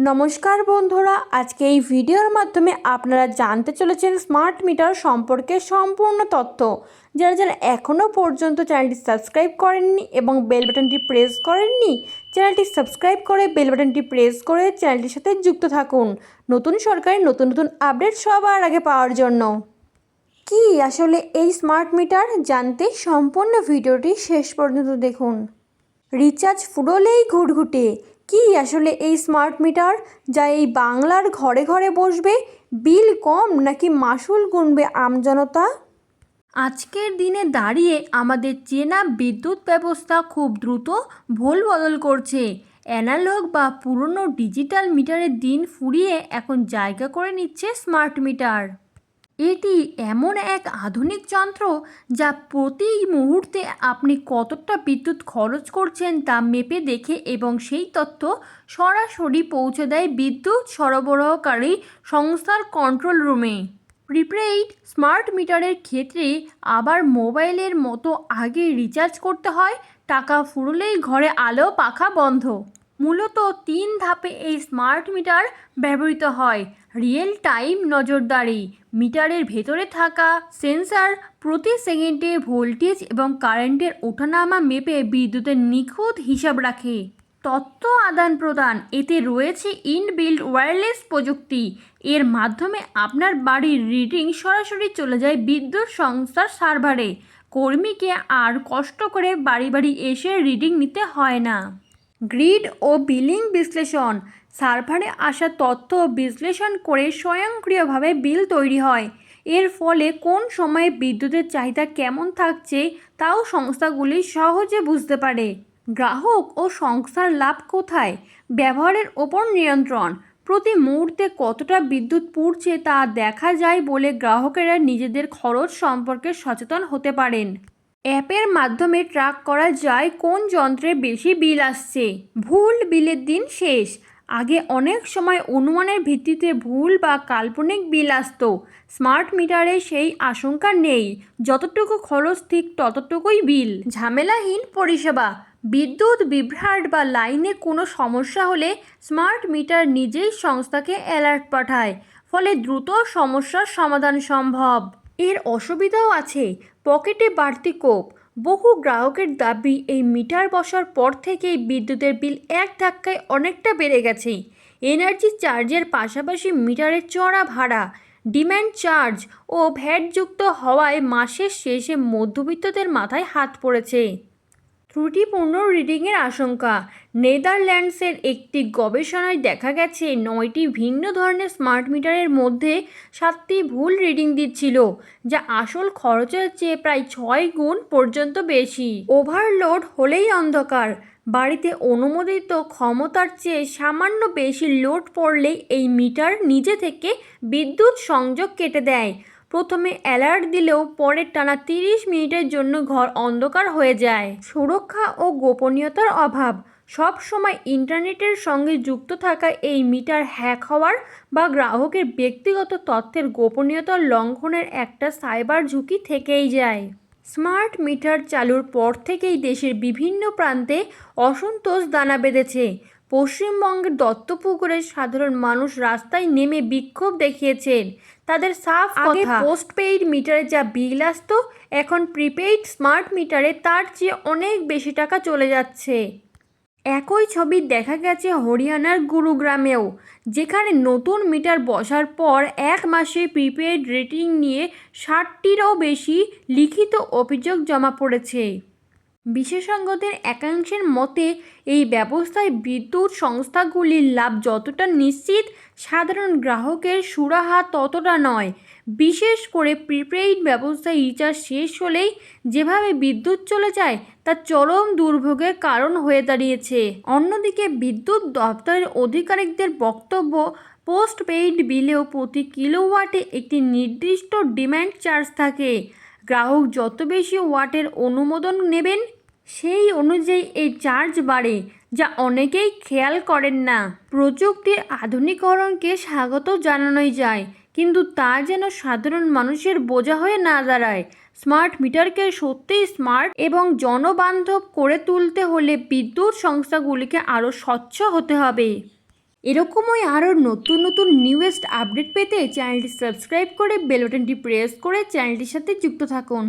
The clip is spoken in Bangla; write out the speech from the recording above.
নমস্কার বন্ধুরা, আজকে এই ভিডিওর মাধ্যমে আপনারা জানতে চলেছেন স্মার্ট মিটার সম্পর্কে সম্পূর্ণ তথ্য। যারা যারা এখনও পর্যন্ত চ্যানেলটি সাবস্ক্রাইব করেননি এবং বেল বাটনটি প্রেস করেননি, চ্যানেলটি সাবস্ক্রাইব করে বেল বাটনটি প্রেস করে চ্যানেলটির সাথে যুক্ত থাকুন নতুন সরকারি নতুন নতুন আপডেট সবার আগে পাওয়ার জন্য। কি আসলে এই স্মার্ট মিটার জানতে সম্পূর্ণ ভিডিওটি শেষ পর্যন্ত দেখুন। রিচার্জ ফুরোলেই ঘুটঘুটে। কি আসলে এই স্মার্ট মিটার যা এই বাংলার ঘরে ঘরে বসবে? বিল কম নাকি মাসুল গুনবে আমজনতা? আজকের দিনে দাঁড়িয়ে আমাদের চেনা বিদ্যুৎ ব্যবস্থা খুব দ্রুত ভোল বদল করছে। অ্যানালগ বা পুরনো ডিজিটাল মিটারের দিন ফুরিয়ে এখন জায়গা করে নিচ্ছে স্মার্ট মিটার। এটি এমন এক আধুনিক যন্ত্র যা প্রতি মুহূর্তে আপনি কতটা বিদ্যুৎ খরচ করছেন তা মেপে দেখে এবং সেই তথ্য সরাসরি পৌঁছে দেয় বিদ্যুৎ সরবরাহকারী সংস্থার কন্ট্রোল রুমে। প্রিপেইড স্মার্ট মিটারের ক্ষেত্রে আবার মোবাইলের মতো আগে রিচার্জ করতে হয়, টাকা ফুরলেই ঘরে আলো পাখা বন্ধ। মূলত 3 ধাপে এই স্মার্ট মিটার ব্যবহৃত হয়। রিয়েল টাইম নজরদারি: মিটারের ভেতরে থাকা সেন্সর প্রতি সেকেন্ডে ভোল্টেজ এবং কারেন্টের ওঠানামা মেপে বিদ্যুতের নিখুঁত হিসাব রাখে। তথ্য আদান প্রদান: এতে রয়েছে ইনবিল্ট ওয়্যারলেস প্রযুক্তি। এর মাধ্যমে আপনার বাড়ির রিডিং সরাসরি চলে যায় বিদ্যুৎ সংস্থার সার্ভারে। কর্মীকে আর কষ্ট করে বাড়ি বাড়ি এসে রিডিং নিতে হয় না। গ্রিড ও বিলিং বিশ্লেষণ: সার্ভারে আসা তথ্য বিশ্লেষণ করে স্বয়ংক্রিয়ভাবে বিল তৈরি হয়। এর ফলে কোন সময়ে বিদ্যুতের চাহিদা কেমন থাকছে তাও সংস্থাগুলি সহজে বুঝতে পারে। গ্রাহক ও সংস্থার লাভ কোথায়? ব্যবহারের ওপর নিয়ন্ত্রণ: প্রতি মুহূর্তে কতটা বিদ্যুৎ পুড়ছে তা দেখা যায় বলে গ্রাহকেরা নিজেদের খরচ সম্পর্কে সচেতন হতে পারেন। অ্যাপের মাধ্যমে ট্র্যাক করা যায় কোন যন্ত্রে বেশি বিল আসছে। ভুল বিলের দিন শেষ: আগে অনেক সময় অনুমানের ভিত্তিতে ভুল বা কাল্পনিক বিল আসতো। স্মার্ট মিটারে সেই আশঙ্কা নেই, যতটুকু খরচ ঠিক ততটুকুই বিল। ঝামেলাহীন পরিষেবা: বিদ্যুৎ বিভ্রাট বা লাইনে কোনো সমস্যা হলে স্মার্ট মিটার নিজেই সংস্থাকে অ্যালার্ট পাঠায়, ফলে দ্রুত সমস্যার সমাধান সম্ভব। এর অসুবিধাও আছে। পকেটে বাড়তি কোপ: বহু গ্রাহকের দাবি এই মিটার বসার পর থেকেই বিদ্যুতের বিল এক ধাক্কায় অনেকটা বেড়ে গেছে। এনার্জি চার্জের পাশাপাশি মিটারের চড়া ভাড়া, ডিম্যান্ড চার্জ ও ভ্যাটযুক্ত হওয়ায় মাসের শেষে মধ্যবিত্তদের মাথায় হাত পড়েছে। ত্রুটিপূর্ণ রিডিংয়ের আশঙ্কা: নেদারল্যান্ডসের একটি গবেষণায় দেখা গেছে 9টি ভিন্ন ধরনের স্মার্ট মিটারের মধ্যে 7টি ভুল রিডিং দিচ্ছিল, যা আসল খরচের চেয়ে প্রায় 6 গুণ পর্যন্ত বেশি। ওভারলোড হলেই অন্ধকার: বাড়িতে অনুমোদিত ক্ষমতার চেয়ে সামান্য বেশি লোড পড়লেই এই মিটার নিজে থেকে বিদ্যুৎ সংযোগ কেটে দেয়। প্রথমে অ্যালার্ট দিলেও পরে টানা 30 মিনিটের জন্য ঘর অন্ধকার হয়ে যায়। সুরক্ষা ও গোপনীয়তার অভাব: সব সময় ইন্টারনেটের সঙ্গে যুক্ত থাকা এই মিটার হ্যাক হওয়ার বা গ্রাহকের ব্যক্তিগত তথ্যের গোপনীয়তার লঙ্ঘনের একটা সাইবার ঝুঁকি থেকেই যায়। স্মার্ট মিটার চালুর পর থেকেই দেশের বিভিন্ন প্রান্তে অসন্তোষ দানা বেঁধেছে। পশ্চিমবঙ্গের দত্তপুকুরের সাধারণ মানুষ রাস্তায় নেমে বিক্ষোভ দেখিয়েছেন। তাদের সাফ কথা, পোস্টপেইড মিটারে যা বিল আসতো এখন প্রিপেইড স্মার্ট মিটারে তার চেয়ে অনেক বেশি টাকা চলে যাচ্ছে। একই ছবি দেখা গেছে হরিয়ানার গুরুগ্রামেও, যেখানে নতুন মিটার বসার পর 1 মাসে প্রিপেইড রেটিং নিয়ে 60টিরও বেশি লিখিত অভিযোগ জমা পড়েছে। বিশেষজ্ঞদের একাংশের মতে এই ব্যবস্থায় বিদ্যুৎ সংস্থাগুলির লাভ যতটা নিশ্চিত, সাধারণ গ্রাহকের সুরাহা ততটা নয়। বিশেষ করে প্রিপেইড ব্যবস্থায় রিচার্জ শেষ হলেই যেভাবে বিদ্যুৎ চলে যায় তা চরম দুর্ভোগের কারণ হয়ে দাঁড়িয়েছে। অন্যদিকে বিদ্যুৎ দপ্তরের আধিকারিকদের বক্তব্য, পোস্টপেইড বিলেও প্রতি কিলোওয়াটে একটি নির্দিষ্ট ডিম্যান্ড চার্জ থাকে। গ্রাহক যত বেশি ওয়াটের অনুমোদন নেবেন সেই অনুযায়ী এই চার্জ বাড়ে, যা অনেকেই খেয়াল করেন না। প্রযুক্তির আধুনিকরণকে স্বাগত জানানোই যায়, কিন্তু তা যেন সাধারণ মানুষের বোঝা হয়ে না দাঁড়ায়। স্মার্ট মিটারকে সত্যিই স্মার্ট এবং জনবান্ধব করে তুলতে হলে বিদ্যুৎ সংস্থাগুলিকে আরও স্বচ্ছ হতে হবে। এরকমই আরও নতুন নতুন নিউয়েস্ট আপডেট পেতে চ্যানেলটি সাবস্ক্রাইব করে বেল বাটনটি প্রেস করে চ্যানেলটির সাথে যুক্ত থাকুন।